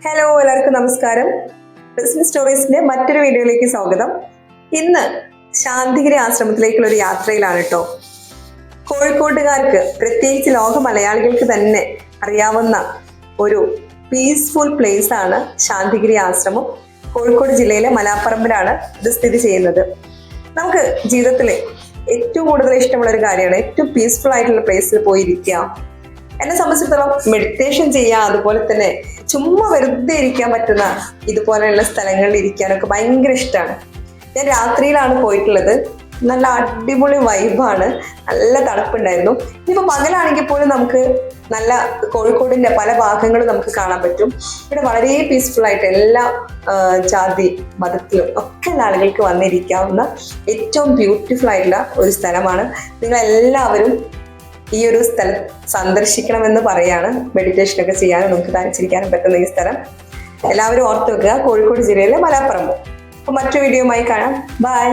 Hello, എല്ലാവർക്കും നമസ്കാരം. Business സ്റ്റോറീസിന്റെ മറ്റൊരു വീഡിയോയിലേക്ക് സ്വാഗതം. ഇന്ന് ശാന്തിഗിരി ആശ്രമത്തിലേക്കുള്ള ഒരു യാത്രയിലാണ് കേട്ടോ. കോഴിക്കോട്ടുകാർക്ക്, പ്രത്യേകിച്ച് ലോക മലയാളികൾക്ക് തന്നെ അറിയാവുന്ന ഒരു പീസ്ഫുൾ പ്ലേസ് ആണ് ശാന്തിഗിരി ആശ്രമം. കോഴിക്കോട് ജില്ലയിലെ മലാപ്പറമ്പിലാണ് ഇത് സ്ഥിതി ചെയ്യുന്നത്. നമുക്ക് ജീവിതത്തിൽ ഏറ്റവും കൂടുതൽ ഇഷ്ടമുള്ള ഒരു കാര്യമാണ് ഏറ്റവും പീസ്ഫുൾ ആയിട്ടുള്ള പ്ലേസിൽ പോയിരിക്കുക. എന്നെ സംബന്ധിച്ചിടത്തോളം മെഡിറ്റേഷൻ ചെയ്യാം, അതുപോലെ തന്നെ ചുമ്മാ വെറുതെ ഇരിക്കാൻ പറ്റുന്ന ഇതുപോലെയുള്ള സ്ഥലങ്ങളിൽ ഇരിക്കാനൊക്കെ ഭയങ്കര ഇഷ്ടമാണ്. ഞാൻ രാത്രിയിലാണ് പോയിട്ടുള്ളത്. നല്ല അടിപൊളി വൈബാണ്, നല്ല തണുപ്പുണ്ടായിരുന്നു. ഇനിയിപ്പോൾ പകലാണെങ്കിൽ പോലും നമുക്ക് നല്ല കോഴിക്കോടിന്റെ പല ഭാഗങ്ങളും നമുക്ക് കാണാൻ പറ്റും. ഇവിടെ വളരെ പീസ്ഫുൾ ആയിട്ട് എല്ലാ ജാതി മതത്തിലും ഒക്കെ ഉള്ള ആളുകൾക്ക് വന്നിരിക്കാവുന്ന ഏറ്റവും ബ്യൂട്ടിഫുൾ ആയിട്ടുള്ള ഒരു സ്ഥലമാണ്. നിങ്ങളെല്ലാവരും ഈ ഒരു സ്ഥലം സന്ദർശിക്കണമെന്ന് പറയാണ്. മെഡിറ്റേഷനൊക്കെ ചെയ്യാനും നമുക്ക് തനിച്ചിരിക്കാനും പറ്റുന്ന ഈ സ്ഥലം എല്ലാവരും ഓർത്ത് വെക്കുക. കോഴിക്കോട് ജില്ലയിലെ മലാപ്പറമ്പ്. അപ്പോൾ മറ്റു വീഡിയോയുമായി കാണാം. ബൈ.